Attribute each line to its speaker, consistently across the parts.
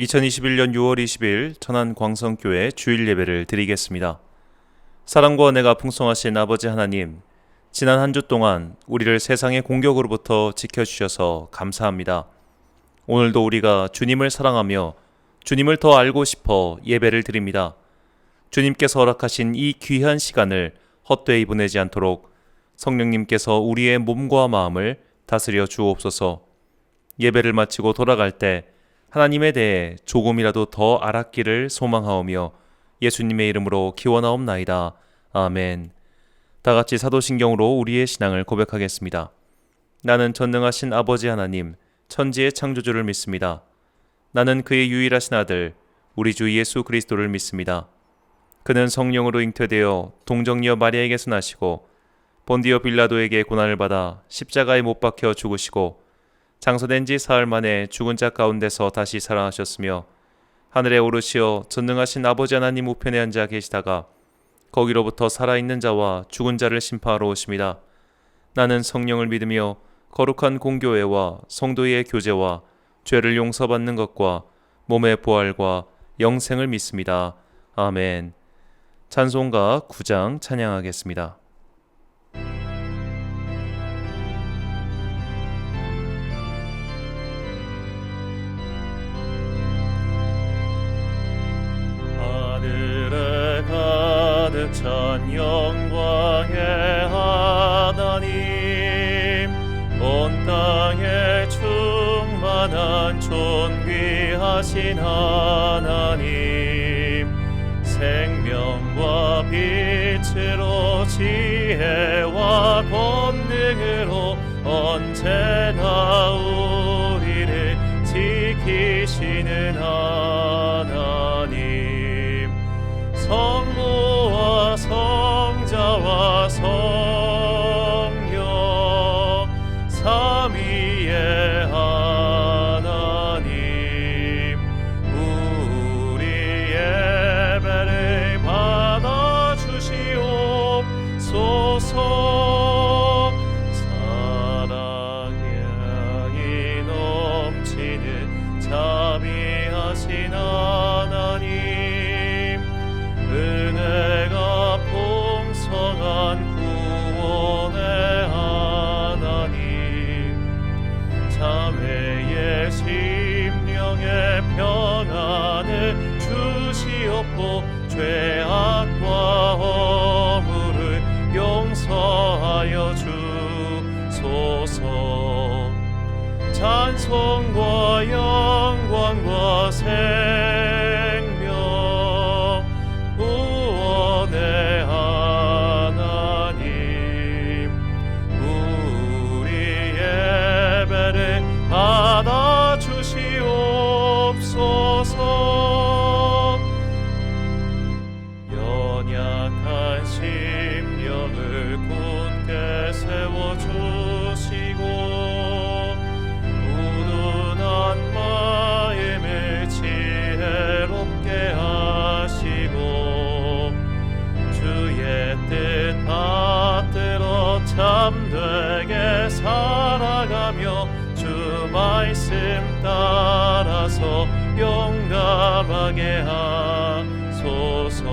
Speaker 1: 2021년 6월 20일 천안광성교회 주일 예배를 드리겠습니다. 사랑과 은혜가 풍성하신 아버지 하나님, 지난 한 주 동안 우리를 세상의 공격으로부터 지켜주셔서 감사합니다. 오늘도 우리가 주님을 사랑하며 주님을 더 알고 싶어 예배를 드립니다. 주님께서 허락하신 이 귀한 시간을 헛되이 보내지 않도록 성령님께서 우리의 몸과 마음을 다스려 주옵소서. 예배를 마치고 돌아갈 때 하나님에 대해 조금이라도 더 알았기를 소망하오며 예수님의 이름으로 기원하옵나이다. 아멘. 다같이 사도신경으로 우리의 신앙을 고백하겠습니다. 나는 전능하신 아버지 하나님, 천지의 창조주를 믿습니다. 나는 그의 유일하신 아들, 우리 주 예수 그리스도를 믿습니다. 그는 성령으로 잉태되어 동정녀 마리아에게서 나시고 본디오 빌라도에게 고난을 받아 십자가에 못 박혀 죽으시고 장사된 지 사흘 만에 죽은 자 가운데서 다시 살아나셨으며 하늘에 오르시어 전능하신 아버지 하나님 우편에 앉아 계시다가 거기로부터 살아있는 자와 죽은 자를 심판하러 오십니다. 나는 성령을 믿으며 거룩한 공교회와 성도의 교제와 죄를 용서받는 것과 몸의 부활과 영생을 믿습니다. 아멘. 찬송가 9장 찬양하겠습니다. 가득 찬 영광의 하나님, 온 땅에 충만한 존귀하신 하나님, 생명과 빛으로 지혜와 권능으로 언제나 우리를 지키시는 하나님, 성부와 성자와 성령 삼위의 하나님, 우리 예배를 받아주시옵소서. 사랑이 넘치는 자비하신 하나님, 은혜가 풍성한 구원의 하나님, 자매의 심령의 평안을 주시옵고 죄악과 허물을 용서하여 주소서. 찬송과 영광과 생명 구원의 하나님, 우리 예배를 받아주시옵소서. 연약한 심령을 굳게 세워주시고 우둔한 마음을 지혜롭게 하시고 주의 뜻 받들어 참되게 살아가며 주 말씀 따라서 용감하게 하소서.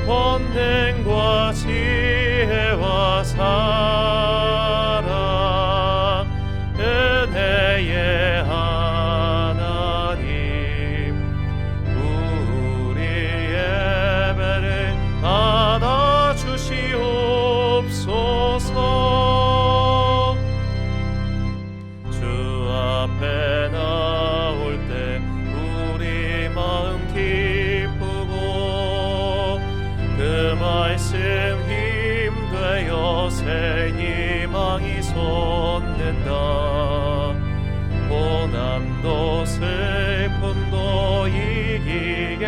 Speaker 1: 권능과 지혜와 사랑 은혜의 하나님, 우리 예배를 받아주시옵소서. 주 앞에 나올 때 우리 마음 기쁘고 그 말씀 힘되어 새 희망이 솟는다. 고난도 슬픔도 이기게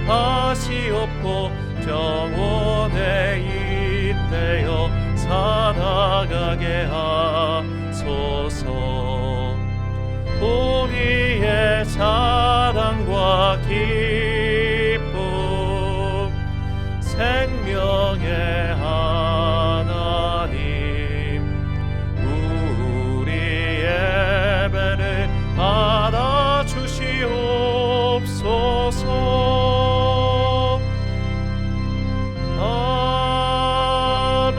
Speaker 1: 하시옵고 정원에 잇대어 살아가게 하소서. 우리의 자랑과 기쁨 생명의 하나님, 우리 예배를 받아주시옵소서. 주옵소서. 아멘.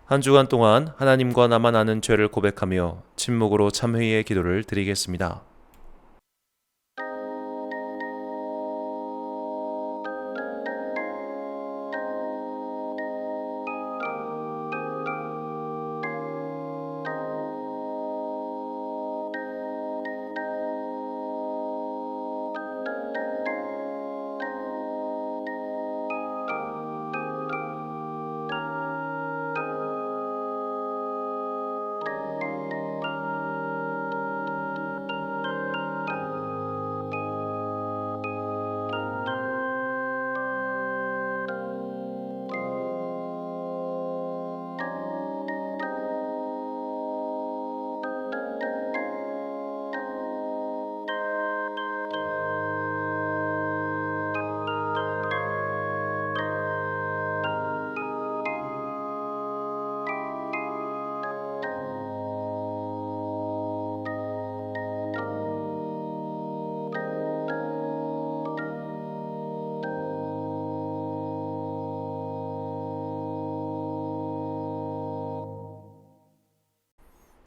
Speaker 1: 한 주간 동안 하나님과 나만 아는 죄를 고백하며 침묵으로 참회의 기도를 드리겠습니다.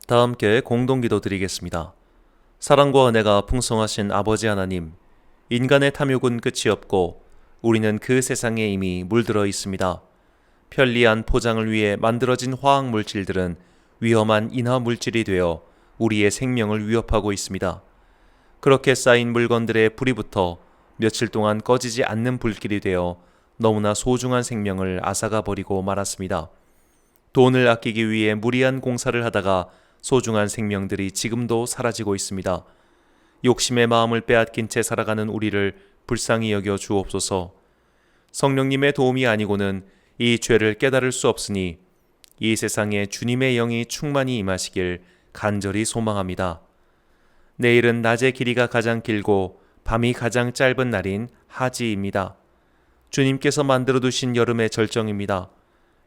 Speaker 1: 다 함께 공동기도 드리겠습니다. 사랑과 은혜가 풍성하신 아버지 하나님, 인간의 탐욕은 끝이 없고 우리는 그 세상에 이미 물들어 있습니다. 편리한 포장을 위해 만들어진 화학 물질들은 위험한 인화 물질이 되어 우리의 생명을 위협하고 있습니다. 그렇게 쌓인 물건들의 불이 붙어 며칠 동안 꺼지지 않는 불길이 되어 너무나 소중한 생명을 앗아가 버리고 말았습니다. 돈을 아끼기 위해 무리한 공사를 하다가 소중한 생명들이 지금도 사라지고 있습니다. 욕심의 마음을 빼앗긴 채 살아가는 우리를 불쌍히 여겨 주옵소서. 성령님의 도움이 아니고는 이 죄를 깨달을 수 없으니 이 세상에 주님의 영이 충만히 임하시길 간절히 소망합니다. 내일은 낮의 길이가 가장 길고 밤이 가장 짧은 날인 하지입니다. 주님께서 만들어 두신 여름의 절정입니다.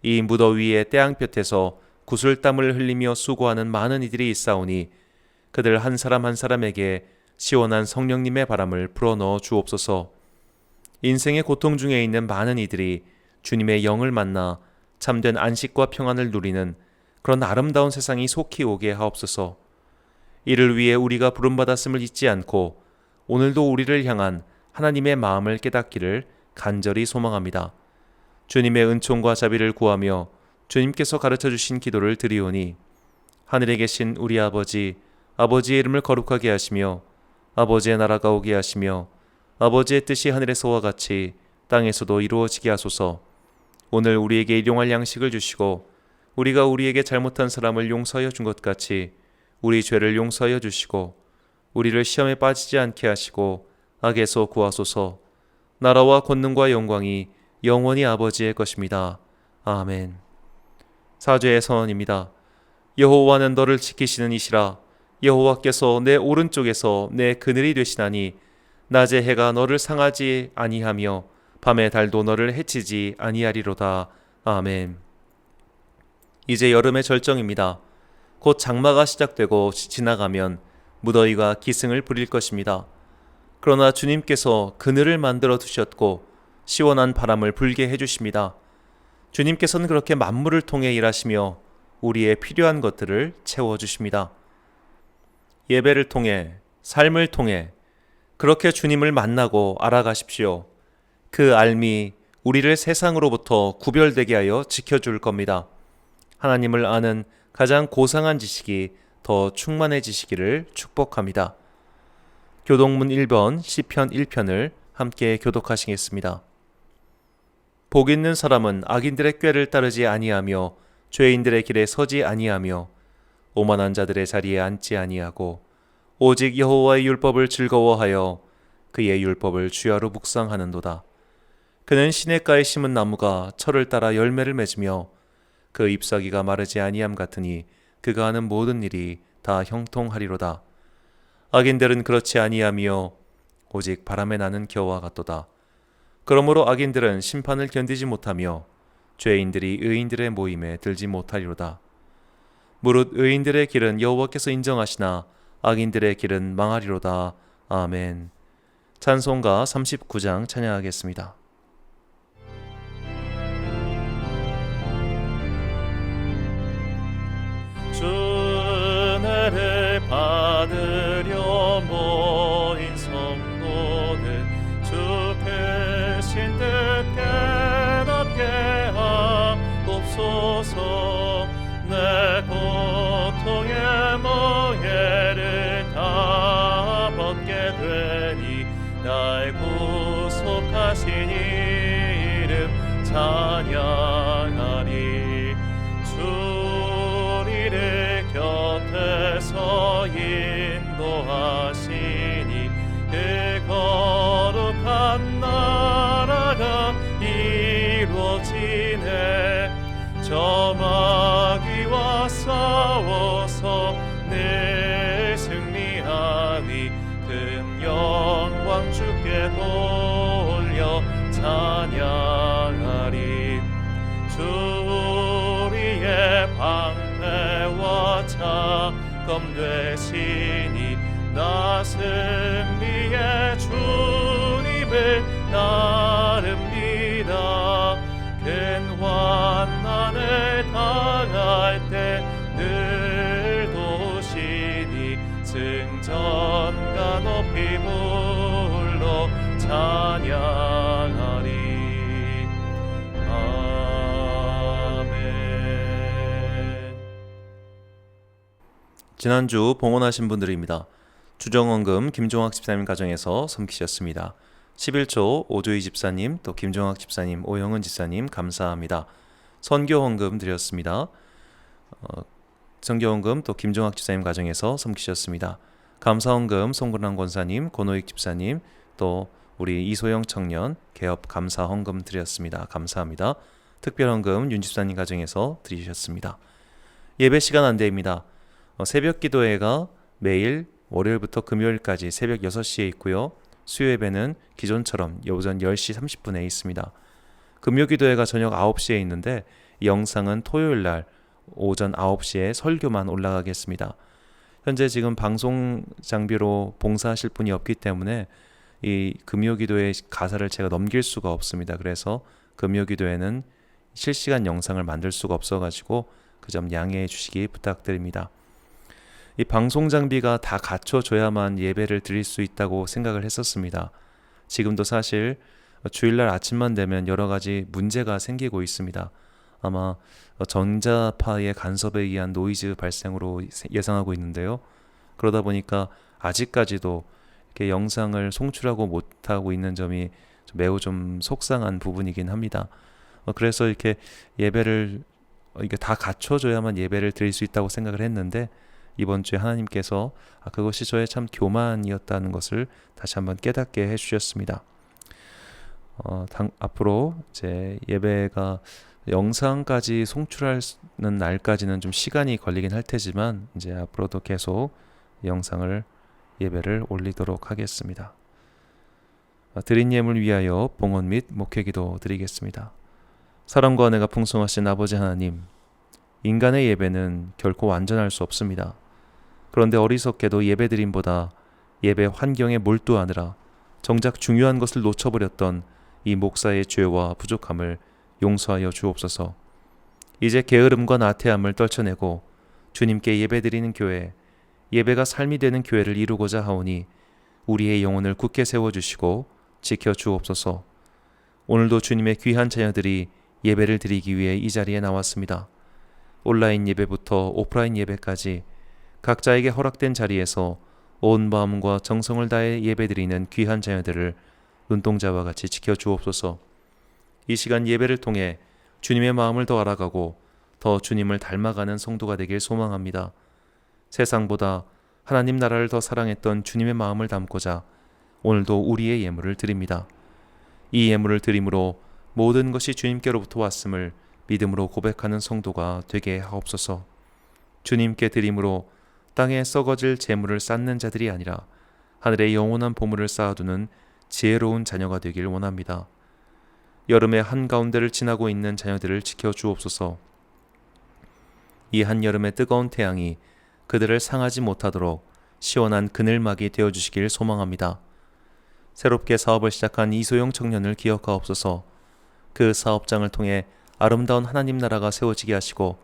Speaker 1: 이 무더위의 태양볕에서 구슬땀을 흘리며 수고하는 많은 이들이 있사오니 그들 한 사람 한 사람에게 시원한 성령님의 바람을 불어넣어 주옵소서. 인생의 고통 중에 있는 많은 이들이 주님의 영을 만나 참된 안식과 평안을 누리는 그런 아름다운 세상이 속히 오게 하옵소서. 이를 위해 우리가 부름받았음을 잊지 않고 오늘도 우리를 향한 하나님의 마음을 깨닫기를 간절히 소망합니다. 주님의 은총과 자비를 구하며 주님께서 가르쳐 주신 기도를 드리오니 하늘에 계신 우리 아버지, 아버지의 이름을 거룩하게 하시며 아버지의 나라가 오게 하시며 아버지의 뜻이 하늘에서와 같이 땅에서도 이루어지게 하소서. 오늘 우리에게 일용할 양식을 주시고 우리가 우리에게 잘못한 사람을 용서하여 준 것 같이 우리 죄를 용서하여 주시고 우리를 시험에 빠지지 않게 하시고 악에서 구하소서. 나라와 권능과 영광이 영원히 아버지의 것입니다. 아멘. 사죄의 선언입니다. 여호와는 너를 지키시는 이시라. 여호와께서 내 오른쪽에서 내 그늘이 되시나니 낮에 해가 너를 상하지 아니하며 밤에 달도 너를 해치지 아니하리로다. 아멘. 이제 여름의 절정입니다. 곧 장마가 시작되고 지나가면 무더위가 기승을 부릴 것입니다. 그러나 주님께서 그늘을 만들어 두셨고 시원한 바람을 불게 해주십니다. 주님께서는 그렇게 만물을 통해 일하시며 우리의 필요한 것들을 채워주십니다. 예배를 통해, 삶을 통해 그렇게 주님을 만나고 알아가십시오. 그 알미 우리를 세상으로부터 구별되게 하여 지켜줄 겁니다. 하나님을 아는 가장 고상한 지식이 더 충만해지시기를 축복합니다. 교독문 1번 시편 1편을 함께 교독하시겠습니다. 복 있는 사람은 악인들의 꾀를 따르지 아니하며 죄인들의 길에 서지 아니하며 오만한 자들의 자리에 앉지 아니하고 오직 여호와의 율법을 즐거워하여 그의 율법을 주야로 묵상하는도다. 그는 시냇가에 심은 나무가 철을 따라 열매를 맺으며 그 잎사귀가 마르지 아니함 같으니 그가 하는 모든 일이 다 형통하리로다. 악인들은 그렇지 아니하며 오직 바람에 나는 겨와 같도다. 그러므로 악인들은 심판을 견디지 못하며 죄인들이 의인들의 모임에 들지 못하리로다. 무릇 의인들의 길은 여호와께서 인정하시나 악인들의 길은 망하리로다. 아멘. 찬송가 39장 찬양하겠습니다. 주 은혜를 받으려 모인 성도들, 주 크신 뜻 깨닫게 하옵소서. 내 고통의 멍에를 다 벗게 되니 날 구속하신 이름 찬양하리. 우리를 곁에서 인도하시니 그 거룩한 나라가 이루어지네. 저 마귀와 싸워서 늘 승리하니 큰 영광 주께 돌려 찬양하리. 주 우리의 방패와 자검 되시니 나 승리의 주님을 따릅니다. 큰 환난을 당할 때 늘 도우시니 승전가 높이 불러 찬양하리. 아멘. 지난주 봉헌하신 분들입니다. 주정원금 김종학 집사님 가정에서 섬기셨습니다. 11조 오조희 집사님, 또 김종학 집사님, 오영은 집사님 감사합니다. 선교헌금 드렸습니다. 선교헌금 또 김종학 집사님 가정에서 섬기셨습니다. 감사헌금 송근랑 권사님, 권호익 집사님, 또 우리 이소영 청년 개업 감사헌금 드렸습니다. 감사합니다. 특별헌금 윤 집사님 가정에서 드리셨습니다. 예배 시간 안내입니다. 새벽 기도회가 매일 월요일부터 금요일까지 새벽 6시에 있고요. 수요 예배는 기존처럼 오전 10시 30분에 있습니다. 금요 기도회가 저녁 9시에 있는데 이 영상은 토요일 날 오전 9시에 설교만 올라가겠습니다. 현재 지금 방송 장비로 봉사하실 분이 없기 때문에 이 금요 기도회 가사를 제가 넘길 수가 없습니다. 그래서 금요 기도회는 실시간 영상을 만들 수가 없어가지고 그 점 양해해 주시기 부탁드립니다. 이 방송 장비가 다 갖춰줘야만 예배를 드릴 수 있다고 생각을 했었습니다. 지금도 사실 주일날 아침만 되면 여러 가지 문제가 생기고 있습니다. 아마 전자파의 간섭에 의한 노이즈 발생으로 예상하고 있는데요. 그러다 보니까 아직까지도 이렇게 영상을 송출하고 못하고 있는 점이 매우 좀 속상한 부분이긴 합니다. 그래서 이렇게 예배를 이게 다 갖춰줘야만 예배를 드릴 수 있다고 생각을 했는데 이번 주에 하나님께서 그것이 저의 참 교만이었다는 것을 다시 한번 깨닫게 해주셨습니다. 앞으로 이제 예배가 영상까지 송출하는 날까지는 좀 시간이 걸리긴 할 테지만 이제 앞으로도 계속 영상을 예배를 올리도록 하겠습니다. 드린 예물 위하여 봉헌 및 목회기도 드리겠습니다. 사랑과 은혜가 풍성하신 아버지 하나님, 인간의 예배는 결코 완전할 수 없습니다. 그런데 어리석게도 예배드림보다 예배 환경에 몰두하느라 정작 중요한 것을 놓쳐버렸던 이 목사의 죄와 부족함을 용서하여 주옵소서. 이제 게으름과 나태함을 떨쳐내고 주님께 예배드리는 교회, 예배가 삶이 되는 교회를 이루고자 하오니 우리의 영혼을 굳게 세워주시고 지켜주옵소서. 오늘도 주님의 귀한 자녀들이 예배를 드리기 위해 이 자리에 나왔습니다. 온라인 예배부터 오프라인 예배까지 각자에게 허락된 자리에서 온 마음과 정성을 다해 예배드리는 귀한 자녀들을 눈동자와 같이 지켜주옵소서. 이 시간 예배를 통해 주님의 마음을 더 알아가고 더 주님을 닮아가는 성도가 되길 소망합니다. 세상보다 하나님 나라를 더 사랑했던 주님의 마음을 담고자 오늘도 우리의 예물을 드립니다. 이 예물을 드림으로 모든 것이 주님께로부터 왔음을 믿음으로 고백하는 성도가 되게 하옵소서. 주님께 드림으로 땅에 썩어질 재물을 쌓는 자들이 아니라 하늘의 영원한 보물을 쌓아두는 지혜로운 자녀가 되길 원합니다. 여름의 한가운데를 지나고 있는 자녀들을 지켜주옵소서. 이 한여름의 뜨거운 태양이 그들을 상하지 못하도록 시원한 그늘막이 되어주시길 소망합니다. 새롭게 사업을 시작한 이소영 청년을 기억하옵소서. 그 사업장을 통해 아름다운 하나님 나라가 세워지게 하시고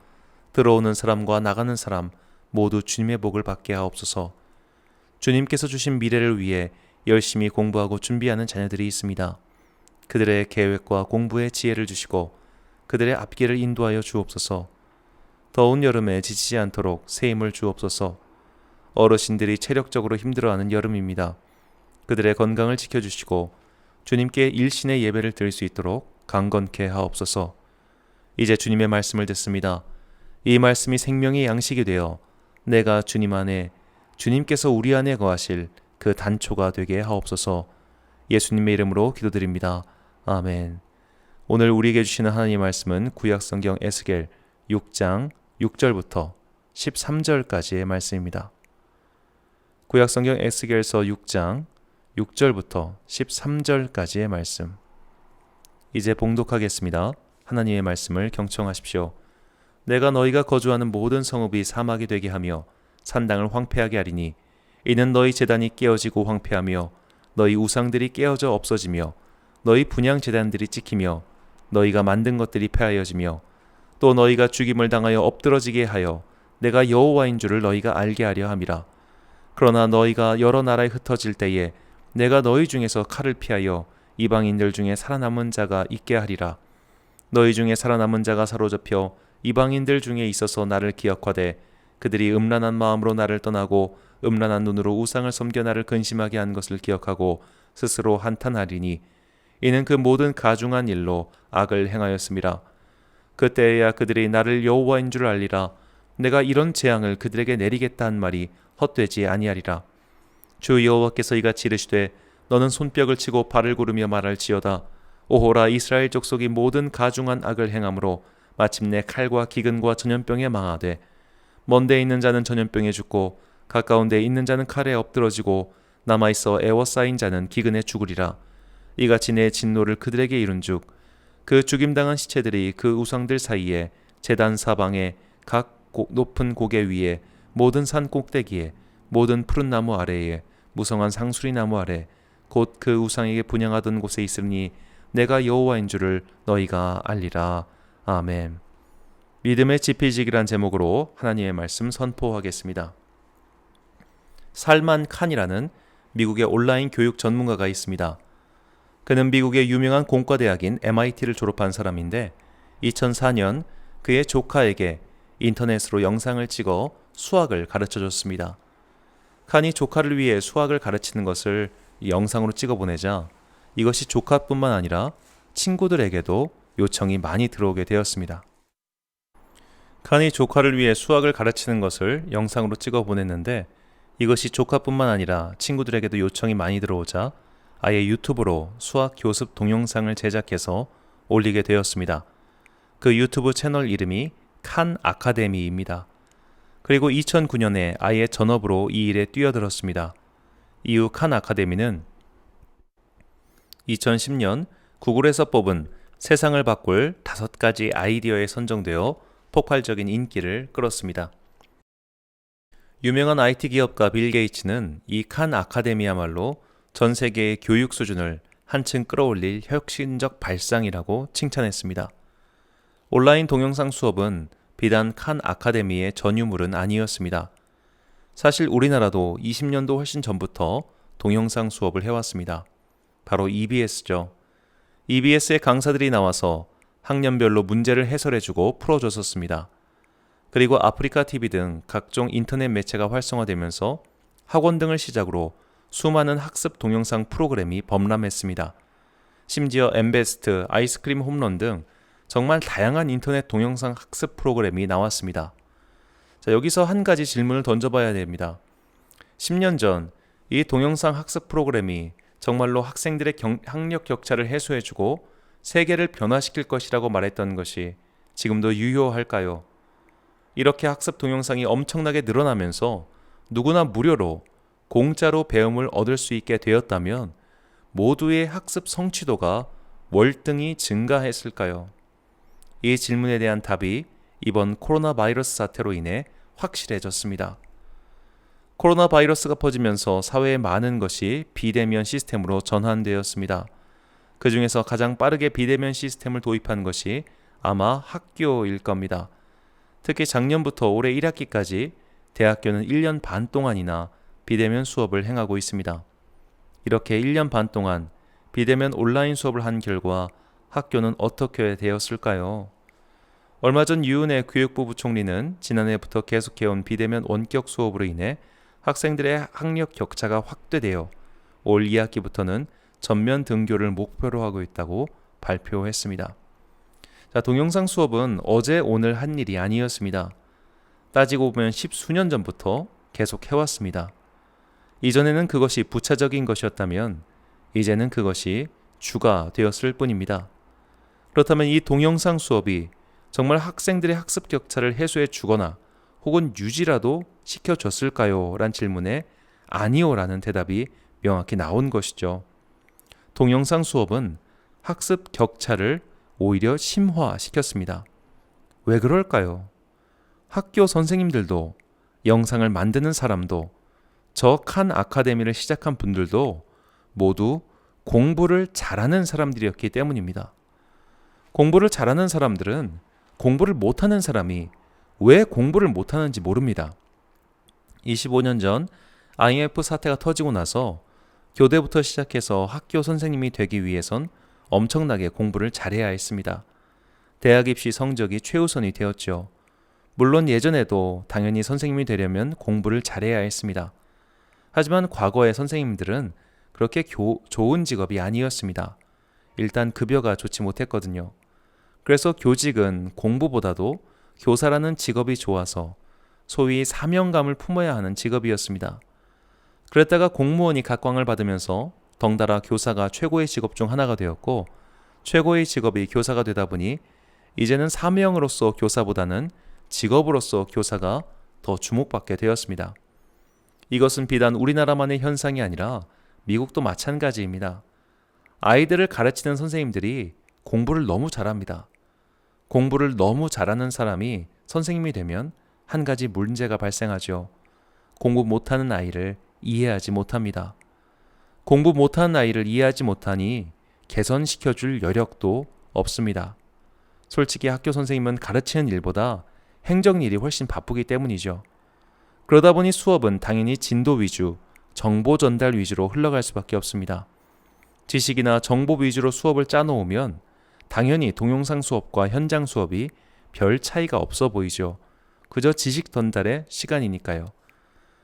Speaker 1: 들어오는 사람과 나가는 사람 모두 주님의 복을 받게 하옵소서. 주님께서 주신 미래를 위해 열심히 공부하고 준비하는 자녀들이 있습니다. 그들의 계획과 공부에 지혜를 주시고 그들의 앞길을 인도하여 주옵소서. 더운 여름에 지치지 않도록 새 힘을 주옵소서. 어르신들이 체력적으로 힘들어하는 여름입니다. 그들의 건강을 지켜주시고 주님께 일신의 예배를 드릴 수 있도록 강건케 하옵소서. 이제 주님의 말씀을 듣습니다. 이 말씀이 생명의 양식이 되어 내가 주님 안에, 주님께서 우리 안에 거하실 그 단초가 되게 하옵소서. 예수님의 이름으로 기도드립니다. 아멘. 오늘 우리에게 주시는 하나님의 말씀은 구약성경 에스겔 6장 6절부터 13절까지의 말씀입니다. 구약성경 에스겔서 6장 6절부터 13절까지의 말씀. 이제 봉독하겠습니다. 하나님의 말씀을 경청하십시오. 내가 너희가 거주하는 모든 성읍이 사막이 되게 하며 산당을 황폐하게 하리니 이는 너희 제단이 깨어지고 황폐하며 너희 우상들이 깨어져 없어지며 너희 분향 제단들이 찍히며 너희가 만든 것들이 폐하여지며 또 너희가 죽임을 당하여 엎드러지게 하여 내가 여호와인 줄을 너희가 알게 하려 함이라. 그러나 너희가 여러 나라에 흩어질 때에 내가 너희 중에서 칼을 피하여 이방인들 중에 살아남은 자가 있게 하리라. 너희 중에 살아남은 자가 사로잡혀 이방인들 중에 있어서 나를 기억하되 그들이 음란한 마음으로 나를 떠나고 음란한 눈으로 우상을 섬겨 나를 근심하게 한 것을 기억하고 스스로 한탄하리니 이는 그 모든 가중한 일로 악을 행하였음이라. 그때에야 그들이 나를 여호와인 줄 알리라. 내가 이런 재앙을 그들에게 내리겠다 한 말이 헛되지 아니하리라. 주 여호와께서 이같이 이르시되 너는 손뼉을 치고 발을 구르며 말할지어다. 오호라, 이스라엘 족속이 모든 가중한 악을 행함으로 마침내 칼과 기근과 전염병에 망하되 먼데 있는 자는 전염병에 죽고 가까운 데 있는 자는 칼에 엎드러지고 남아있어 애워싸인 자는 기근에 죽으리라. 이같이 내 진노를 그들에게 이룬즉 그 죽임당한 시체들이 그 우상들 사이에 제단 사방에 각 높은 고개 위에 모든 산 꼭대기에 모든 푸른 나무 아래에 무성한 상수리 나무 아래 곧 그 우상에게 분향하던 곳에 있으니 내가 여호와인 줄을 너희가 알리라. 아멘. 믿음의 지피지기란 제목으로 하나님의 말씀 선포하겠습니다. 살만 칸이라는 미국의 온라인 교육 전문가가 있습니다. 그는 미국의 유명한 공과대학인 MIT를 졸업한 사람인데 2004년 그의 조카에게 인터넷으로 영상을 찍어 수학을 가르쳐줬습니다. 칸이 조카를 위해 수학을 가르치는 것을 영상으로 찍어 보내자 이것이 조카뿐만 아니라 친구들에게도 요청이 많이 들어오게 되었습니다. 칸이 조카를 위해 수학을 가르치는 것을 영상으로 찍어 보냈는데 이것이 조카뿐만 아니라 친구들에게도 요청이 많이 들어오자 아예 유튜브로 수학 교습 동영상을 제작해서 올리게 되었습니다. 그 유튜브 채널 이름이 칸 아카데미입니다. 그리고 2009년에 아예 전업으로 이 일에 뛰어들었습니다. 이후 칸 아카데미는 2010년 구글에서 뽑은 세상을 바꿀 5가지 아이디어에 선정되어 폭발적인 인기를 끌었습니다. 유명한 IT 기업가 빌 게이츠는 이 칸 아카데미야말로 전 세계의 교육 수준을 한층 끌어올릴 혁신적 발상이라고 칭찬했습니다. 온라인 동영상 수업은 비단 칸 아카데미의 전유물은 아니었습니다. 사실 우리나라도 20년도 훨씬 전부터 동영상 수업을 해왔습니다. 바로 EBS죠. EBS의 강사들이 나와서 학년별로 문제를 해설해주고 풀어줬었습니다. 그리고 아프리카 TV 등 각종 인터넷 매체가 활성화되면서 학원 등을 시작으로 수많은 학습 동영상 프로그램이 범람했습니다. 심지어 엠베스트, 아이스크림 홈런 등 정말 다양한 인터넷 동영상 학습 프로그램이 나왔습니다. 자, 여기서 한 가지 질문을 던져봐야 됩니다. 10년 전 이 동영상 학습 프로그램이 정말로 학생들의 학력 격차를 해소해주고 세계를 변화시킬 것이라고 말했던 것이 지금도 유효할까요? 이렇게 학습 동영상이 엄청나게 늘어나면서 누구나 무료로 공짜로 배움을 얻을 수 있게 되었다면 모두의 학습 성취도가 월등히 증가했을까요? 이 질문에 대한 답이 이번 코로나 바이러스 사태로 인해 확실해졌습니다. 코로나 바이러스가 퍼지면서 사회의 많은 것이 비대면 시스템으로 전환되었습니다. 그 중에서 가장 빠르게 비대면 시스템을 도입한 것이 아마 학교일 겁니다. 특히 작년부터 올해 1학기까지 대학교는 1년 반 동안이나 비대면 수업을 행하고 있습니다. 이렇게 1년 반 동안 비대면 온라인 수업을 한 결과 학교는 어떻게 되었을까요? 얼마 전 유은혜 교육부 부총리는 지난해부터 계속해온 비대면 원격 수업으로 인해 학생들의 학력 격차가 확대되어 올 2학기부터는 전면 등교를 목표로 하고 있다고 발표했습니다. 자, 동영상 수업은 어제 오늘 한 일이 아니었습니다. 따지고 보면 10수년 전부터 계속 해왔습니다. 이전에는 그것이 부차적인 것이었다면 이제는 그것이 주가 되었을 뿐입니다. 그렇다면 이 동영상 수업이 정말 학생들의 학습 격차를 해소해 주거나 혹은 유지라도 시켜줬을까요? 란 질문에 아니요 라는 대답이 명확히 나온 것이죠. 동영상 수업은 학습 격차를 오히려 심화시켰습니다. 왜 그럴까요? 학교 선생님들도 영상을 만드는 사람도 저 칸 아카데미를 시작한 분들도 모두 공부를 잘하는 사람들이었기 때문입니다. 공부를 잘하는 사람들은 공부를 못하는 사람이 왜 공부를 못하는지 모릅니다. 25년 전 IMF 사태가 터지고 나서 교대부터 시작해서 학교 선생님이 되기 위해선 엄청나게 공부를 잘해야 했습니다. 대학 입시 성적이 최우선이 되었죠. 물론 예전에도 당연히 선생님이 되려면 공부를 잘해야 했습니다. 하지만 과거의 선생님들은 그렇게 좋은 직업이 아니었습니다. 일단 급여가 좋지 못했거든요. 그래서 교직은 공부보다도 교사라는 직업이 좋아서 소위 사명감을 품어야 하는 직업이었습니다. 그랬다가 공무원이 각광을 받으면서 덩달아 교사가 최고의 직업 중 하나가 되었고 최고의 직업이 교사가 되다 보니 이제는 사명으로서 교사보다는 직업으로서 교사가 더 주목받게 되었습니다. 이것은 비단 우리나라만의 현상이 아니라 미국도 마찬가지입니다. 아이들을 가르치는 선생님들이 공부를 너무 잘합니다. 공부를 너무 잘하는 사람이 선생님이 되면 한 가지 문제가 발생하죠. 공부 못하는 아이를 이해하지 못합니다. 공부 못하는 아이를 이해하지 못하니 개선시켜줄 여력도 없습니다. 솔직히 학교 선생님은 가르치는 일보다 행정일이 훨씬 바쁘기 때문이죠. 그러다 보니 수업은 당연히 진도 위주, 정보 전달 위주로 흘러갈 수밖에 없습니다. 지식이나 정보 위주로 수업을 짜놓으면 당연히 동영상 수업과 현장 수업이 별 차이가 없어 보이죠. 그저 지식 전달의 시간이니까요.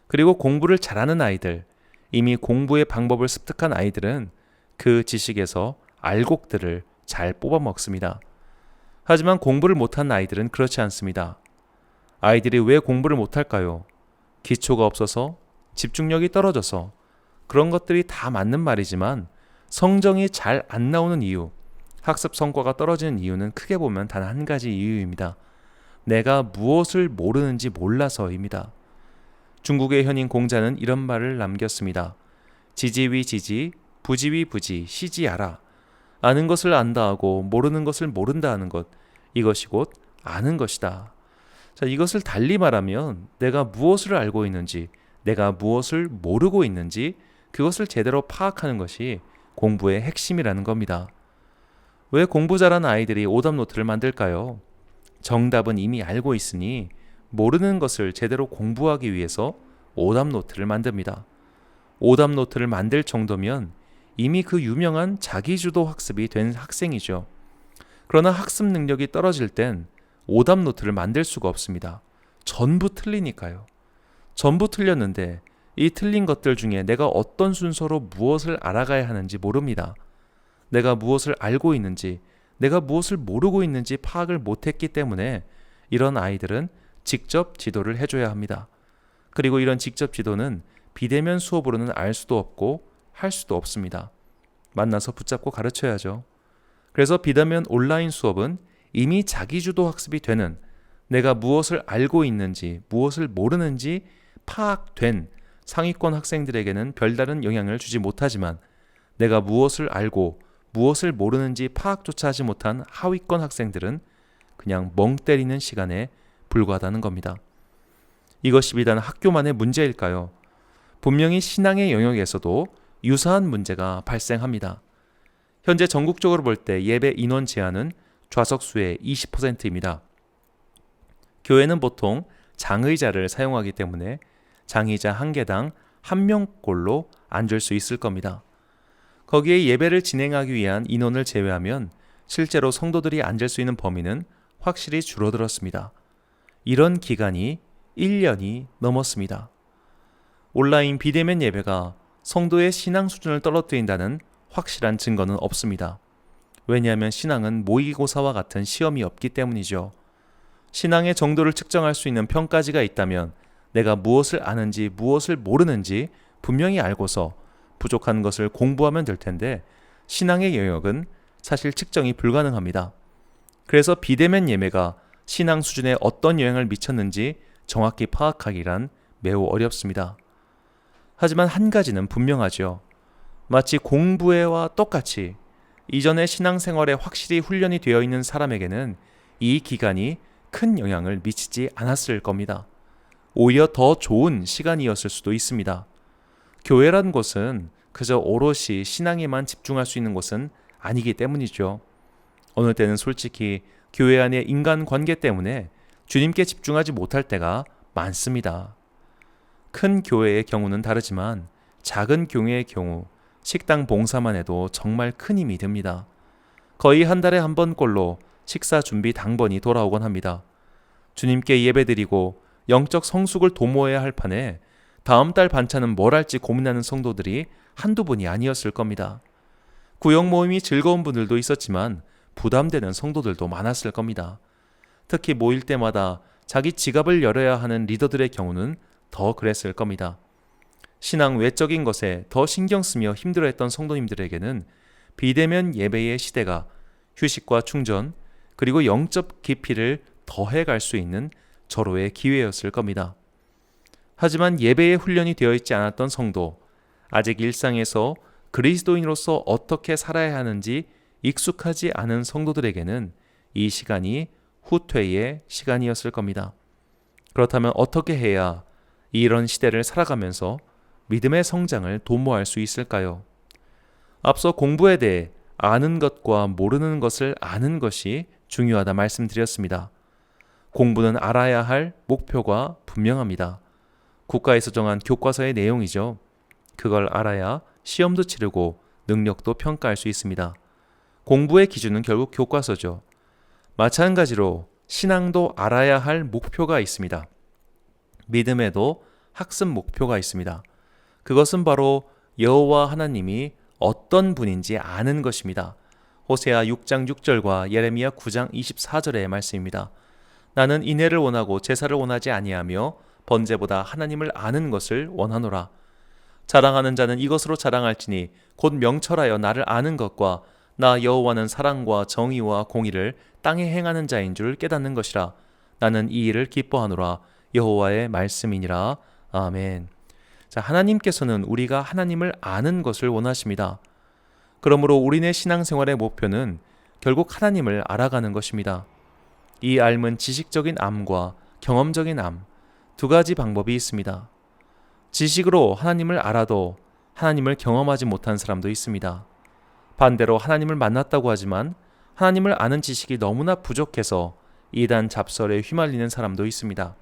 Speaker 1: 그리고 공부를 잘하는 아이들, 이미 공부의 방법을 습득한 아이들은 그 지식에서 알곡들을 잘 뽑아 먹습니다. 하지만 공부를 못한 아이들은 그렇지 않습니다. 아이들이 왜 공부를 못할까요? 기초가 없어서, 집중력이 떨어져서, 그런 것들이 다 맞는 말이지만 성적이 잘 안 나오는 이유, 학습 성과가 떨어지는 이유는 크게 보면 단 한 가지 이유입니다. 내가 무엇을 모르는지 몰라서입니다. 중국의 현인 공자는 이런 말을 남겼습니다. 지지위 지지, 부지위 부지, 시지아라. 아는 것을 안다 하고 모르는 것을 모른다 하는 것, 이것이 곧 아는 것이다. 자, 이것을 달리 말하면 내가 무엇을 알고 있는지, 내가 무엇을 모르고 있는지 그것을 제대로 파악하는 것이 공부의 핵심이라는 겁니다. 왜 공부 잘하는 아이들이 오답 노트를 만들까요? 정답은 이미 알고 있으니 모르는 것을 제대로 공부하기 위해서 오답 노트를 만듭니다. 오답 노트를 만들 정도면 이미 그 유명한 자기주도 학습이 된 학생이죠. 그러나 학습 능력이 떨어질 땐 오답 노트를 만들 수가 없습니다. 전부 틀리니까요. 전부 틀렸는데 이 틀린 것들 중에 내가 어떤 순서로 무엇을 알아가야 하는지 모릅니다. 내가 무엇을 알고 있는지, 내가 무엇을 모르고 있는지 파악을 못했기 때문에 이런 아이들은 직접 지도를 해줘야 합니다. 그리고 이런 직접 지도는 비대면 수업으로는 알 수도 없고 할 수도 없습니다. 만나서 붙잡고 가르쳐야죠. 그래서 비대면 온라인 수업은 이미 자기주도 학습이 되는, 내가 무엇을 알고 있는지 무엇을 모르는지 파악된 상위권 학생들에게는 별다른 영향을 주지 못하지만 내가 무엇을 알고 무엇을 모르는지 파악조차 하지 못한 하위권 학생들은 그냥 멍 때리는 시간에 불과하다는 겁니다. 이것이 비단 학교만의 문제일까요? 분명히 신앙의 영역에서도 유사한 문제가 발생합니다. 현재 전국적으로 볼 때 예배 인원 제한은 좌석수의 20%입니다. 교회는 보통 장의자를 사용하기 때문에 장의자 한 개당 한 명꼴로 앉을 수 있을 겁니다. 거기에 예배를 진행하기 위한 인원을 제외하면 실제로 성도들이 앉을 수 있는 범위는 확실히 줄어들었습니다. 이런 기간이 1년이 넘었습니다. 온라인 비대면 예배가 성도의 신앙 수준을 떨어뜨린다는 확실한 증거는 없습니다. 왜냐하면 신앙은 모의고사와 같은 시험이 없기 때문이죠. 신앙의 정도를 측정할 수 있는 평가지가 있다면 내가 무엇을 아는지 무엇을 모르는지 분명히 알고서 부족한 것을 공부하면 될 텐데 신앙의 영역은 사실 측정이 불가능합니다. 그래서 비대면 예배가 신앙 수준에 어떤 영향을 미쳤는지 정확히 파악하기란 매우 어렵습니다. 하지만 한 가지는 분명하죠. 마치 공부회와 똑같이 이전의 신앙생활에 확실히 훈련이 되어 있는 사람에게는 이 기간이 큰 영향을 미치지 않았을 겁니다. 오히려 더 좋은 시간이었을 수도 있습니다. 교회란 곳은 그저 오롯이 신앙에만 집중할 수 있는 곳은 아니기 때문이죠. 어느 때는 솔직히 교회 안의 인간관계 때문에 주님께 집중하지 못할 때가 많습니다. 큰 교회의 경우는 다르지만 작은 교회의 경우 식당 봉사만 해도 정말 큰 힘이 듭니다. 거의 한 달에 한 번꼴로 식사 준비 당번이 돌아오곤 합니다. 주님께 예배드리고 영적 성숙을 도모해야 할 판에 다음 달 반찬은 뭘 할지 고민하는 성도들이 한두 분이 아니었을 겁니다. 구역 모임이 즐거운 분들도 있었지만 부담되는 성도들도 많았을 겁니다. 특히 모일 때마다 자기 지갑을 열어야 하는 리더들의 경우는 더 그랬을 겁니다. 신앙 외적인 것에 더 신경 쓰며 힘들어했던 성도님들에게는 비대면 예배의 시대가 휴식과 충전 그리고 영적 깊이를 더해갈 수 있는 절호의 기회였을 겁니다. 하지만 예배에 훈련이 되어 있지 않았던 성도, 아직 일상에서 그리스도인으로서 어떻게 살아야 하는지 익숙하지 않은 성도들에게는 이 시간이 후퇴의 시간이었을 겁니다. 그렇다면 어떻게 해야 이런 시대를 살아가면서 믿음의 성장을 도모할 수 있을까요? 앞서 공부에 대해 아는 것과 모르는 것을 아는 것이 중요하다 말씀드렸습니다. 공부는 알아야 할 목표가 분명합니다. 국가에서 정한 교과서의 내용이죠. 그걸 알아야 시험도 치르고 능력도 평가할 수 있습니다. 공부의 기준은 결국 교과서죠. 마찬가지로 신앙도 알아야 할 목표가 있습니다. 믿음에도 학습 목표가 있습니다. 그것은 바로 여호와 하나님이 어떤 분인지 아는 것입니다. 호세아 6장 6절과 예레미야 9장 24절의 말씀입니다. 나는 인애를 원하고 제사를 원하지 아니하며 번제보다 하나님을 아는 것을 원하노라. 자랑하는 자는 이것으로 자랑할지니 곧 명철하여 나를 아는 것과 나 여호와는 사랑과 정의와 공의를 땅에 행하는 자인 줄 깨닫는 것이라. 나는 이 일을 기뻐하노라. 여호와의 말씀이니라. 아멘. 자, 하나님께서는 우리가 하나님을 아는 것을 원하십니다. 그러므로 우리네 신앙생활의 목표는 결국 하나님을 알아가는 것입니다. 이 알은 지식적인 암과 경험적인 암, 두 가지 방법이 있습니다. 지식으로 하나님을 알아도 하나님을 경험하지 못한 사람도 있습니다. 반대로 하나님을 만났다고 하지만 하나님을 아는 지식이 너무나 부족해서 이단 잡설에 휘말리는 사람도 있습니다.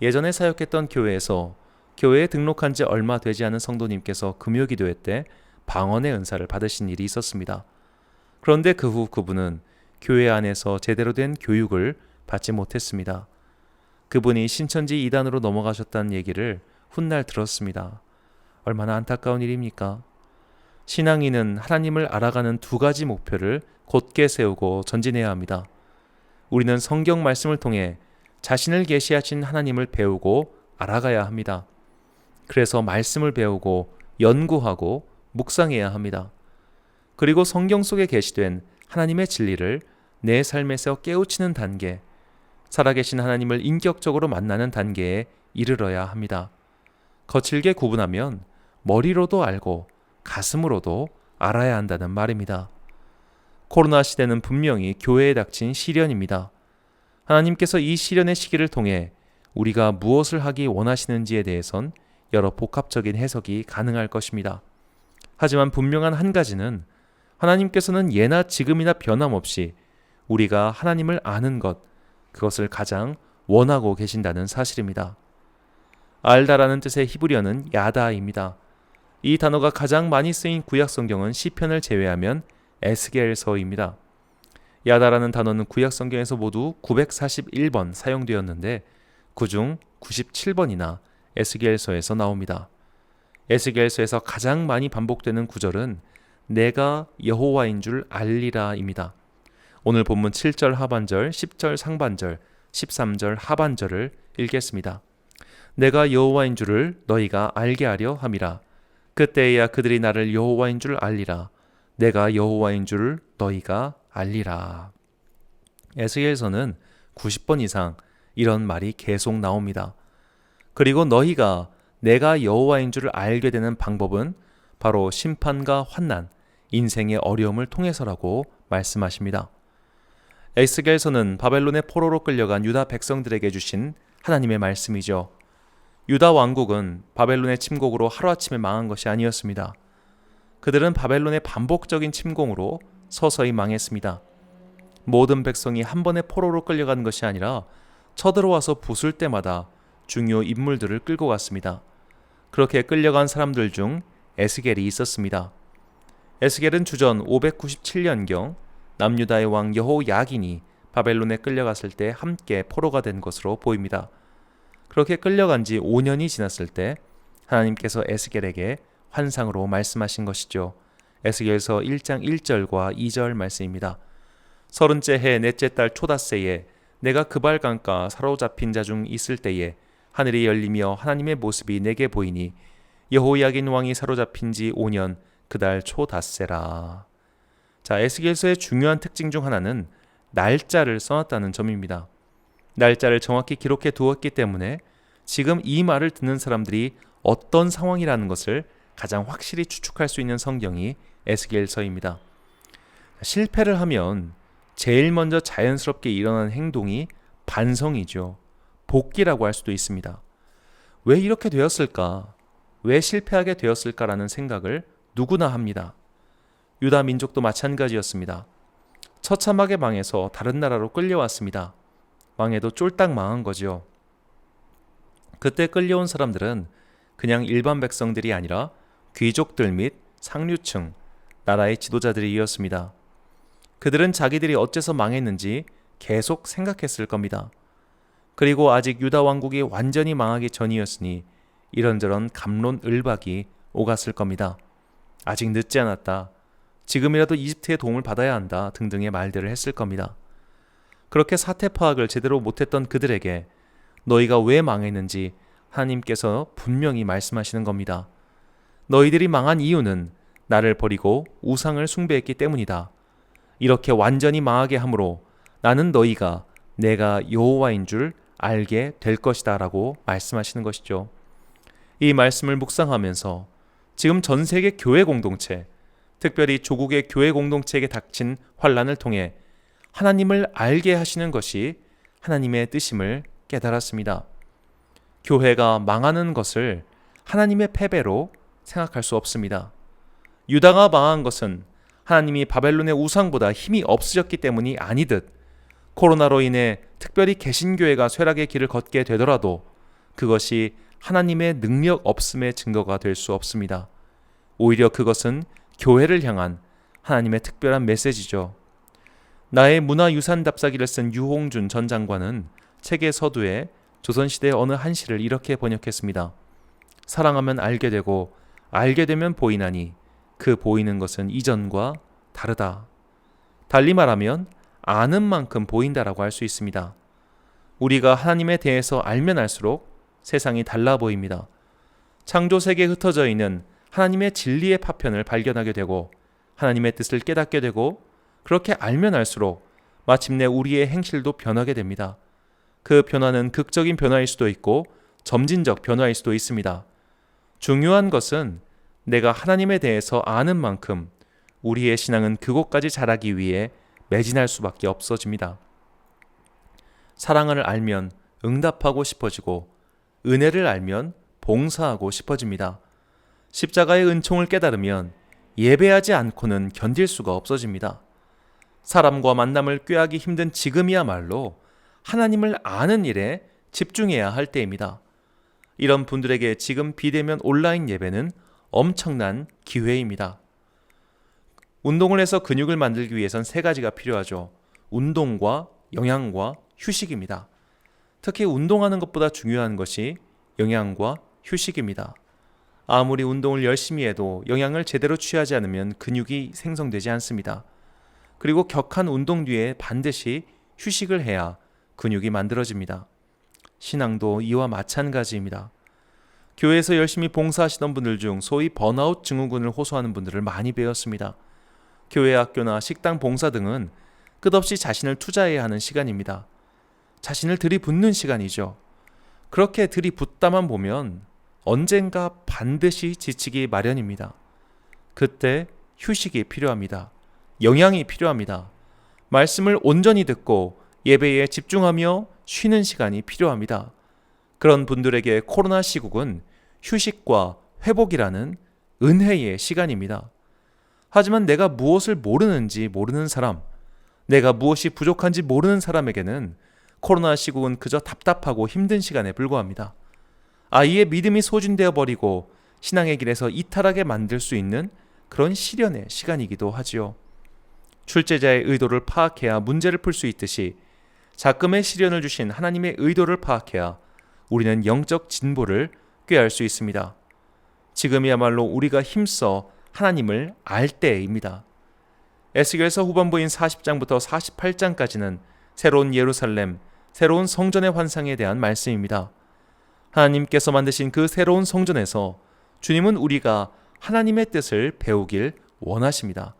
Speaker 1: 예전에 사역했던 교회에서 교회에 등록한 지 얼마 되지 않은 성도님께서 금요기도회 때 방언의 은사를 받으신 일이 있었습니다. 그런데 그 후 그분은 교회 안에서 제대로 된 교육을 받지 못했습니다. 그분이 신천지 이단으로 넘어가셨다는 얘기를 훗날 들었습니다. 얼마나 안타까운 일입니까? 신앙인은 하나님을 알아가는 두 가지 목표를 곧게 세우고 전진해야 합니다. 우리는 성경 말씀을 통해 자신을 계시하신 하나님을 배우고 알아가야 합니다. 그래서 말씀을 배우고 연구하고 묵상해야 합니다. 그리고 성경 속에 게시된 하나님의 진리를 내 삶에서 깨우치는 단계, 살아계신 하나님을 인격적으로 만나는 단계에 이르러야 합니다. 거칠게 구분하면 머리로도 알고 가슴으로도 알아야 한다는 말입니다. 코로나 시대는 분명히 교회에 닥친 시련입니다. 하나님께서 이 시련의 시기를 통해 우리가 무엇을 하기 원하시는지에 대해선 여러 복합적인 해석이 가능할 것입니다. 하지만 분명한 한 가지는 하나님께서는 예나 지금이나 변함없이 우리가 하나님을 아는 것, 그것을 가장 원하고 계신다는 사실입니다. 알다라는 뜻의 히브리어는 야다입니다. 이 단어가 가장 많이 쓰인 구약 성경은 시편을 제외하면 에스겔서입니다. 야다라는 단어는 구약 성경에서 모두 941번 사용되었는데 그중 97번이나 에스겔서에서 나옵니다. 에스겔서에서 가장 많이 반복되는 구절은 내가 여호와인 줄 알리라입니다. 오늘 본문 7절 하반절, 10절 상반절, 13절 하반절을 읽겠습니다. 내가 여호와인 줄을 너희가 알게 하려 함이라. 그때야 그들이 나를 여호와인 줄 알리라. 내가 여호와인 줄 너희가 알리라. 에스겔서는 90번 이상 이런 말이 계속 나옵니다. 그리고 너희가 내가 여호와인 줄을 알게 되는 방법은 바로 심판과 환난, 인생의 어려움을 통해서라고 말씀하십니다. 에스겔서는 바벨론의 포로로 끌려간 유다 백성들에게 주신 하나님의 말씀이죠. 유다 왕국은 바벨론의 침공으로 하루아침에 망한 것이 아니었습니다. 그들은 바벨론의 반복적인 침공으로 서서히 망했습니다. 모든 백성이 한 번에 포로로 끌려간 것이 아니라 쳐들어와서 부술 때마다 중요 인물들을 끌고 갔습니다. 그렇게 끌려간 사람들 중 에스겔이 있었습니다. 에스겔은 주전 597년경 남유다의 왕 여호야긴이 바벨론에 끌려갔을 때 함께 포로가 된 것으로 보입니다. 그렇게 끌려간 지 5년이 지났을 때 하나님께서 에스겔에게 환상으로 말씀하신 것이죠. 에스겔서 1장 1절과 2절 말씀입니다. 30째 해 넷째 달 초닷새에 내가 그발강가 사로잡힌 자 중 있을 때에 하늘이 열리며 하나님의 모습이 내게 보이니 여호야긴 왕이 사로잡힌 지 5년 그달 초닷새라. 자, 에스겔서의 중요한 특징 중 하나는 날짜를 써놨다는 점입니다. 날짜를 정확히 기록해 두었기 때문에 지금 이 말을 듣는 사람들이 어떤 상황이라는 것을 가장 확실히 추측할 수 있는 성경이 에스겔서입니다. 실패를 하면 제일 먼저 자연스럽게 일어나는 행동이 반성이죠. 복귀라고 할 수도 있습니다. 왜 이렇게 되었을까? 왜 실패하게 되었을까라는 생각을 누구나 합니다. 유다 민족도 마찬가지였습니다. 처참하게 망해서 다른 나라로 끌려왔습니다. 망해도 쫄딱 망한 거죠. 그때 끌려온 사람들은 그냥 일반 백성들이 아니라 귀족들 및 상류층, 나라의 지도자들이었습니다. 그들은 자기들이 어째서 망했는지 계속 생각했을 겁니다. 그리고 아직 유다 왕국이 완전히 망하기 전이었으니 이런저런 갑론을박이 오갔을 겁니다. 아직 늦지 않았다. 지금이라도 이집트의 도움을 받아야 한다. 등등의 말들을 했을 겁니다. 그렇게 사태 파악을 제대로 못했던 그들에게 너희가 왜 망했는지 하나님께서 분명히 말씀하시는 겁니다. 너희들이 망한 이유는 나를 버리고 우상을 숭배했기 때문이다. 이렇게 완전히 망하게 함으로 나는 너희가 내가 여호와인 줄 알게 될 것이다 라고 말씀하시는 것이죠. 이 말씀을 묵상하면서 지금 전 세계 교회 공동체, 특별히 조국의 교회 공동체에게 닥친 환난을 통해 하나님을 알게 하시는 것이 하나님의 뜻임을 깨달았습니다. 교회가 망하는 것을 하나님의 패배로 생각할 수 없습니다. 유다가 망한 것은 하나님이 바벨론의 우상보다 힘이 없으셨기 때문이 아니듯 코로나로 인해 특별히 개신교회가 쇠락의 길을 걷게 되더라도 그것이 하나님의 능력 없음의 증거가 될 수 없습니다. 오히려 그것은 교회를 향한 하나님의 특별한 메시지죠. 나의 문화유산 답사기를 쓴 유홍준 전 장관은 책의 서두에 조선시대의 어느 한 시를 이렇게 번역했습니다. 사랑하면 알게 되고 알게 되면 보이나니 그 보이는 것은 이전과 다르다. 달리 말하면 아는 만큼 보인다라고 할 수 있습니다. 우리가 하나님에 대해서 알면 알수록 세상이 달라 보입니다. 창조 세계에 흩어져 있는 하나님의 진리의 파편을 발견하게 되고 하나님의 뜻을 깨닫게 되고 그렇게 알면 알수록 마침내 우리의 행실도 변하게 됩니다. 그 변화는 극적인 변화일 수도 있고 점진적 변화일 수도 있습니다. 중요한 것은 내가 하나님에 대해서 아는 만큼 우리의 신앙은 그곳까지 자라기 위해 매진할 수밖에 없어집니다. 사랑을 알면 응답하고 싶어지고 은혜를 알면 봉사하고 싶어집니다. 십자가의 은총을 깨달으면 예배하지 않고는 견딜 수가 없어집니다. 사람과 만남을 꾀하기 힘든 지금이야말로 하나님을 아는 일에 집중해야 할 때입니다. 이런 분들에게 지금 비대면 온라인 예배는 엄청난 기회입니다. 운동을 해서 근육을 만들기 위해선 세 가지가 필요하죠. 운동과 영양과 휴식입니다. 특히 운동하는 것보다 중요한 것이 영양과 휴식입니다. 아무리 운동을 열심히 해도 영양을 제대로 취하지 않으면 근육이 생성되지 않습니다. 그리고 격한 운동 뒤에 반드시 휴식을 해야 근육이 만들어집니다. 신앙도 이와 마찬가지입니다. 교회에서 열심히 봉사하시던 분들 중 소위 번아웃 증후군을 호소하는 분들을 많이 배웠습니다. 교회, 학교나 식당 봉사 등은 끝없이 자신을 투자해야 하는 시간입니다. 자신을 들이붓는 시간이죠. 그렇게 들이붓다만 보면 언젠가 반드시 지치기 마련입니다. 그때 휴식이 필요합니다. 영양이 필요합니다. 말씀을 온전히 듣고 예배에 집중하며 쉬는 시간이 필요합니다. 그런 분들에게 코로나 시국은 휴식과 회복이라는 은혜의 시간입니다. 하지만 내가 무엇을 모르는지 모르는 사람, 내가 무엇이 부족한지 모르는 사람에게는 코로나 시국은 그저 답답하고 힘든 시간에 불과합니다. 아이의 믿음이 소진되어 버리고 신앙의 길에서 이탈하게 만들 수 있는 그런 시련의 시간이기도 하지요. 출제자의 의도를 파악해야 문제를 풀 수 있듯이 작금의 시련을 주신 하나님의 의도를 파악해야 우리는 영적 진보를 꾀할 수 있습니다. 지금이야말로 우리가 힘써 하나님을 알 때입니다. 에스겔서 후반부인 40장부터 48장까지는 새로운 예루살렘, 새로운 성전의 환상에 대한 말씀입니다. 하나님께서 만드신 그 새로운 성전에서 주님은 우리가 하나님의 뜻을 배우길 원하십니다.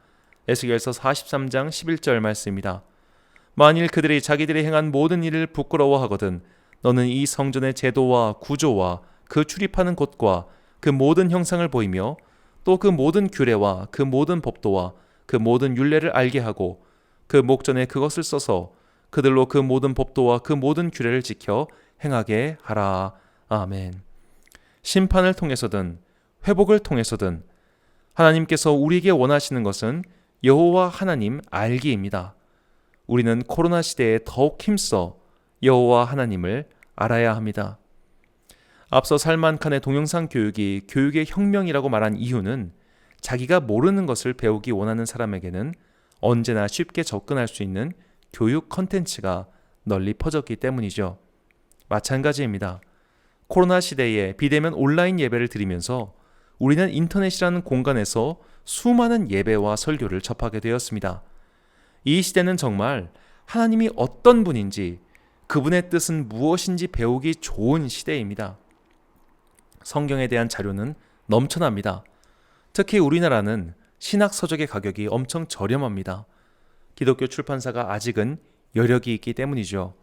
Speaker 1: 에스겔서 43장 11절 말씀입니다. 만일 그들이 자기들이 행한 모든 일을 부끄러워하거든 너는 이 성전의 제도와 구조와 그 출입하는 곳과 그 모든 형상을 보이며 또 그 모든 규례와 그 모든 법도와 그 모든 율례를 알게 하고 그 목전에 그것을 써서 그들로 그 모든 법도와 그 모든 규례를 지켜 행하게 하라. 아멘. 심판을 통해서든 회복을 통해서든 하나님께서 우리에게 원하시는 것은 여호와 하나님 알기입니다. 우리는 코로나 시대에 더욱 힘써 여호와 하나님을 알아야 합니다. 앞서 살만 칸의 동영상 교육이 교육의 혁명이라고 말한 이유는 자기가 모르는 것을 배우기 원하는 사람에게는 언제나 쉽게 접근할 수 있는 교육 컨텐츠가 널리 퍼졌기 때문이죠. 마찬가지입니다. 코로나 시대에 비대면 온라인 예배를 드리면서 우리는 인터넷이라는 공간에서 수많은 예배와 설교를 접하게 되었습니다. 이 시대는 정말 하나님이 어떤 분인지 그분의 뜻은 무엇인지 배우기 좋은 시대입니다. 성경에 대한 자료는 넘쳐납니다. 특히 우리나라는 신학 서적의 가격이 엄청 저렴합니다. 기독교 출판사가 아직은 여력이 있기 때문이죠.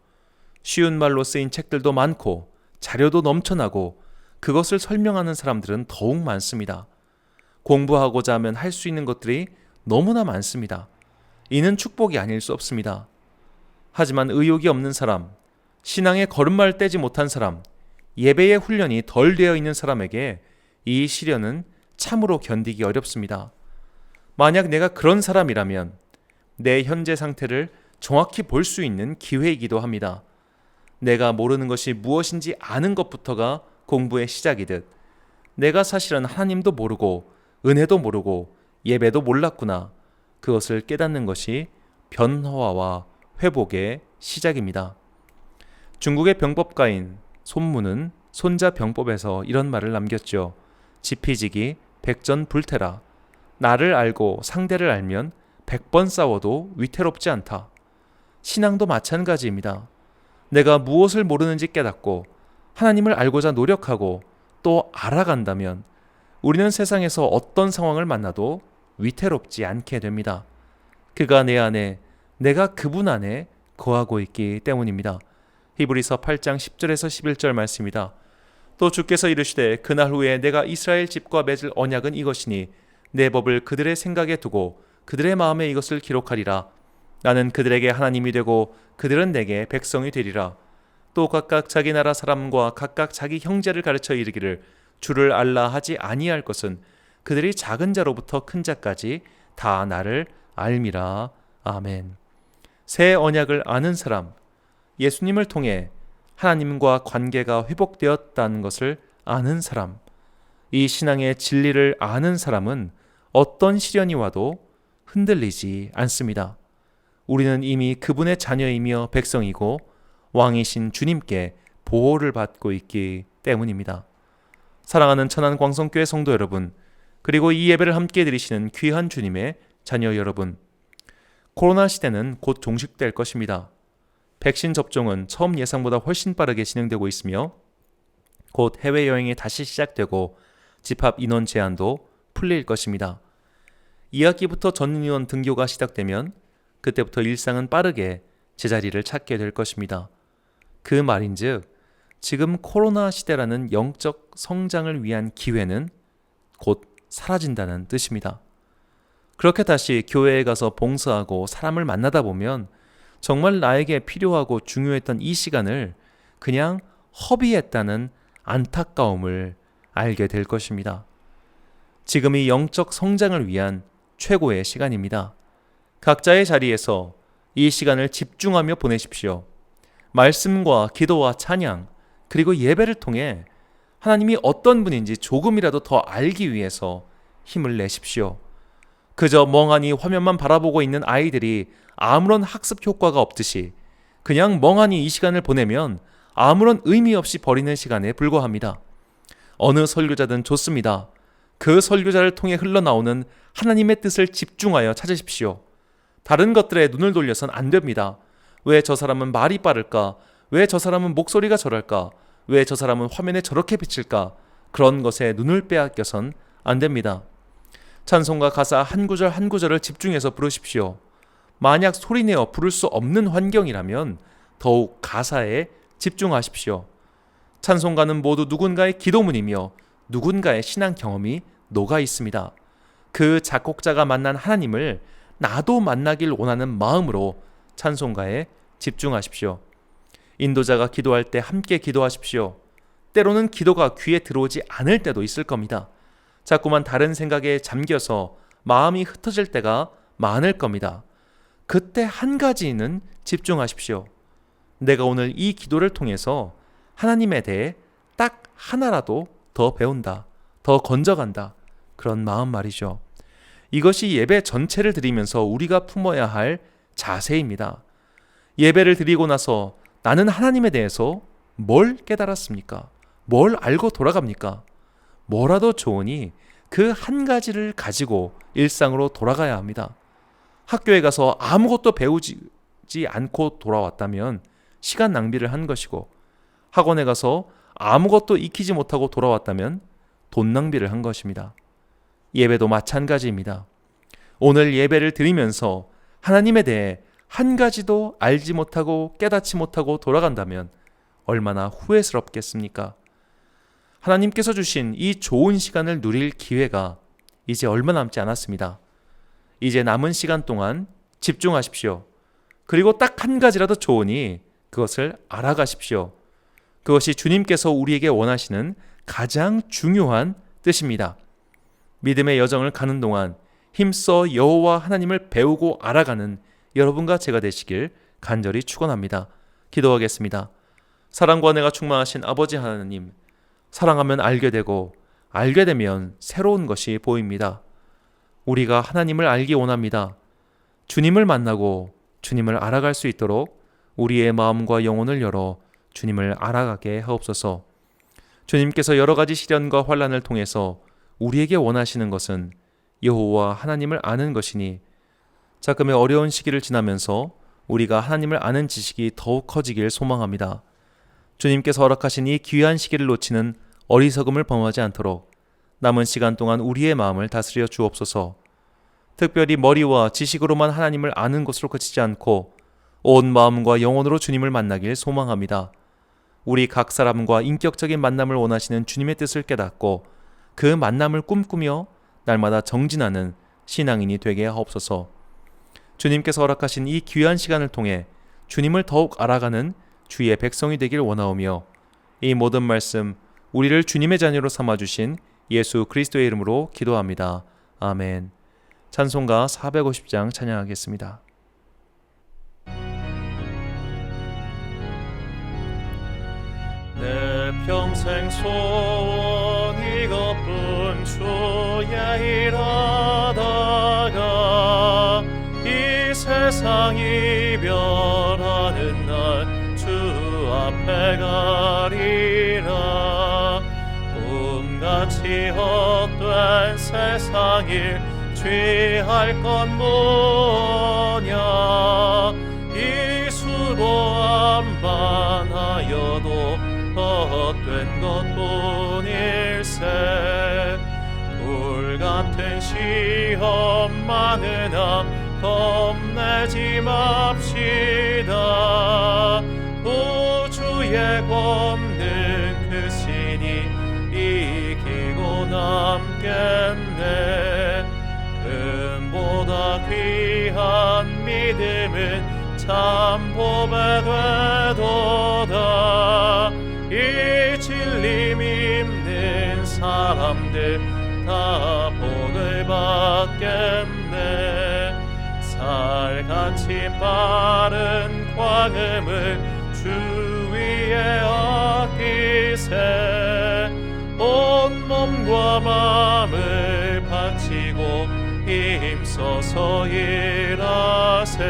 Speaker 1: 쉬운 말로 쓰인 책들도 많고 자료도 넘쳐나고 그것을 설명하는 사람들은 더욱 많습니다. 공부하고자 하면 할 수 있는 것들이 너무나 많습니다. 이는 축복이 아닐 수 없습니다. 하지만 의욕이 없는 사람, 신앙의 걸음마를 떼지 못한 사람, 예배의 훈련이 덜 되어 있는 사람에게 이 시련은 참으로 견디기 어렵습니다. 만약 내가 그런 사람이라면 내 현재 상태를 정확히 볼 수 있는 기회이기도 합니다. 내가 모르는 것이 무엇인지 아는 것부터가 공부의 시작이듯 내가 사실은 하나님도 모르고 은혜도 모르고 예배도 몰랐구나. 그것을 깨닫는 것이 변화와 회복의 시작입니다. 중국의 병법가인 손문은 손자병법에서 이런 말을 남겼죠. 지피지기 백전불태라. 나를 알고 상대를 알면 100번 싸워도 위태롭지 않다. 신앙도 마찬가지입니다. 내가 무엇을 모르는지 깨닫고 하나님을 알고자 노력하고 또 알아간다면 우리는 세상에서 어떤 상황을 만나도 위태롭지 않게 됩니다. 그가 내 안에, 내가 그분 안에 거하고 있기 때문입니다. 히브리서 8장 10절에서 11절 말씀입니다. 또 주께서 이르시되 그날 후에 내가 이스라엘 집과 맺을 언약은 이것이니 내 법을 그들의 생각에 두고 그들의 마음에 이것을 기록하리라. 나는 그들에게 하나님이 되고 그들은 내게 백성이 되리라. 또 각각 자기 나라 사람과 각각 자기 형제를 가르쳐 이르기를 주를 알라 하지 아니할 것은 그들이 작은 자로부터 큰 자까지 다 나를 알미라. 아멘. 새 언약을 아는 사람, 예수님을 통해 하나님과 관계가 회복되었다는 것을 아는 사람, 이 신앙의 진리를 아는 사람은 어떤 시련이 와도 흔들리지 않습니다. 우리는 이미 그분의 자녀이며 백성이고 왕이신 주님께 보호를 받고 있기 때문입니다. 사랑하는 천안광성교회 성도 여러분, 그리고 이 예배를 함께 드리시는 귀한 주님의 자녀 여러분, 코로나 시대는 곧 종식될 것입니다. 백신 접종은 처음 예상보다 훨씬 빠르게 진행되고 있으며 곧 해외여행이 다시 시작되고 집합 인원 제한도 풀릴 것입니다. 2학기부터 전인원 등교가 시작되면 그때부터 일상은 빠르게 제자리를 찾게 될 것입니다. 그 말인즉 지금 코로나 시대라는 영적 성장을 위한 기회는 곧 사라진다는 뜻입니다. 그렇게 다시 교회에 가서 봉사하고 사람을 만나다 보면 정말 나에게 필요하고 중요했던 이 시간을 그냥 허비했다는 안타까움을 알게 될 것입니다. 지금이 영적 성장을 위한 최고의 시간입니다. 각자의 자리에서 이 시간을 집중하며 보내십시오. 말씀과 기도와 찬양, 그리고 예배를 통해 하나님이 어떤 분인지 조금이라도 더 알기 위해서 힘을 내십시오. 그저 멍하니 화면만 바라보고 있는 아이들이 아무런 학습 효과가 없듯이 그냥 멍하니 이 시간을 보내면 아무런 의미 없이 버리는 시간에 불과합니다. 어느 설교자든 좋습니다. 그 설교자를 통해 흘러나오는 하나님의 뜻을 집중하여 찾으십시오. 다른 것들에 눈을 돌려선 안 됩니다. 왜 저 사람은 말이 빠를까? 왜 저 사람은 목소리가 저럴까? 왜 저 사람은 화면에 저렇게 비칠까? 그런 것에 눈을 빼앗겨선 안 됩니다. 찬송가 가사 한 구절 한 구절을 집중해서 부르십시오. 만약 소리내어 부를 수 없는 환경이라면 더욱 가사에 집중하십시오. 찬송가는 모두 누군가의 기도문이며 누군가의 신앙 경험이 녹아 있습니다. 그 작곡자가 만난 하나님을 나도 만나길 원하는 마음으로 찬송가에 집중하십시오. 인도자가 기도할 때 함께 기도하십시오. 때로는 기도가 귀에 들어오지 않을 때도 있을 겁니다. 자꾸만 다른 생각에 잠겨서 마음이 흩어질 때가 많을 겁니다. 그때 한 가지는 집중하십시오. 내가 오늘 이 기도를 통해서 하나님에 대해 딱 하나라도 더 배운다, 더 건져간다, 그런 마음 말이죠. 이것이 예배 전체를 드리면서 우리가 품어야 할 자세입니다. 예배를 드리고 나서 나는 하나님에 대해서 뭘 깨달았습니까? 뭘 알고 돌아갑니까? 뭐라도 좋으니 그 한 가지를 가지고 일상으로 돌아가야 합니다. 학교에 가서 아무것도 배우지 않고 돌아왔다면 시간 낭비를 한 것이고, 학원에 가서 아무것도 익히지 못하고 돌아왔다면 돈 낭비를 한 것입니다. 예배도 마찬가지입니다. 오늘 예배를 드리면서 하나님에 대해 한 가지도 알지 못하고 깨닫지 못하고 돌아간다면 얼마나 후회스럽겠습니까? 하나님께서 주신 이 좋은 시간을 누릴 기회가 이제 얼마 남지 않았습니다. 이제 남은 시간 동안 집중하십시오. 그리고 딱 한 가지라도 좋으니 그것을 알아가십시오. 그것이 주님께서 우리에게 원하시는 가장 중요한 뜻입니다. 믿음의 여정을 가는 동안 힘써 여호와 하나님을 배우고 알아가는 여러분과 제가 되시길 간절히 축원합니다. 기도하겠습니다. 사랑과 은혜가 충만하신 아버지 하나님, 사랑하면 알게 되고 알게 되면 새로운 것이 보입니다. 우리가 하나님을 알기 원합니다. 주님을 만나고 주님을 알아갈 수 있도록 우리의 마음과 영혼을 열어 주님을 알아가게 하옵소서. 주님께서 여러 가지 시련과 환난을 통해서 우리에게 원하시는 것은 여호와 하나님을 아는 것이니 자금의 어려운 시기를 지나면서 우리가 하나님을 아는 지식이 더욱 커지길 소망합니다. 주님께서 허락하신 이 귀한 시기를 놓치는 어리석음을 범하지 않도록 남은 시간 동안 우리의 마음을 다스려 주옵소서. 특별히 머리와 지식으로만 하나님을 아는 것으로 그치지 않고 온 마음과 영혼으로 주님을 만나길 소망합니다. 우리 각 사람과 인격적인 만남을 원하시는 주님의 뜻을 깨닫고 그 만남을 꿈꾸며 날마다 정진하는 신앙인이 되게 하옵소서. 주님께서 허락하신 이 귀한 시간을 통해 주님을 더욱 알아가는 주의 백성이 되길 원하오며 이 모든 말씀 우리를 주님의 자녀로 삼아주신 예수 그리스도의 이름으로 기도합니다. 아멘. 찬송가 450장 찬양하겠습니다. 내 평생 소원 이것뿐 주의 일하다가 이 세상 이별하는 날 주 앞에 가리라. 꿈같이 헛된 세상 일 취할 건 뭐냐. 이 수고함만 하여도 헛된 것뿐일세. 불같은 시험 많으나 겁내지 맙시다. 우주의 권능 크시니 이기고 남겠네. 금보다 귀한 믿음은 참 보배 되도다. 이 진리 믿는 사람들 다 복을 받겠네. 살같이 빠른 광음을 주 위에 아끼세. 온 몸과 마음을 바치고 힘써서 일하세.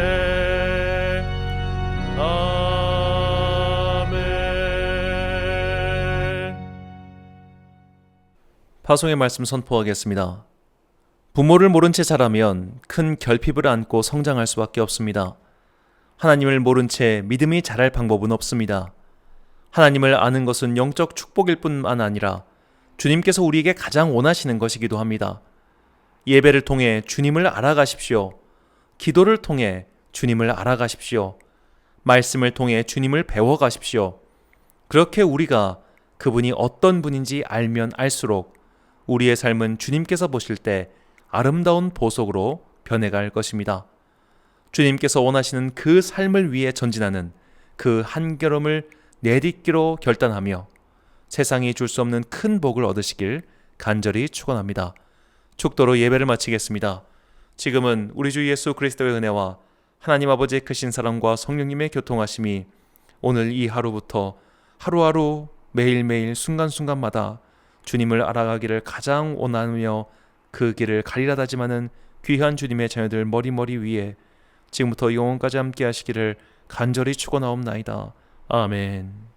Speaker 1: 아멘. 파송의 말씀 선포하겠습니다. 부모를 모른 채 자라면 큰 결핍을 안고 성장할 수밖에 없습니다. 하나님을 모른 채 믿음이 자랄 방법은 없습니다. 하나님을 아는 것은 영적 축복일 뿐만 아니라 주님께서 우리에게 가장 원하시는 것이기도 합니다. 예배를 통해 주님을 알아가십시오. 기도를 통해 주님을 알아가십시오. 말씀을 통해 주님을 배워가십시오. 그렇게 우리가 그분이 어떤 분인지 알면 알수록 우리의 삶은 주님께서 보실 때 아름다운 보석으로 변해갈 것입니다. 주님께서 원하시는 그 삶을 위해 전진하는 그 한 걸음을 내딛기로 결단하며 세상이 줄 수 없는 큰 복을 얻으시길 간절히 축원합니다. 축도로 예배를 마치겠습니다. 지금은 우리 주 예수 그리스도의 은혜와 하나님 아버지의 크신 사랑과 성령님의 교통하심이 오늘 이 하루부터 하루하루 매일매일 순간순간마다 주님을 알아가기를 가장 원하며 그 길을 가리라다지마는 귀한 주님의 자녀들 머리 위에 지금부터 영원까지 함께 하시기를 간절히 축원하옵나이다. 아멘.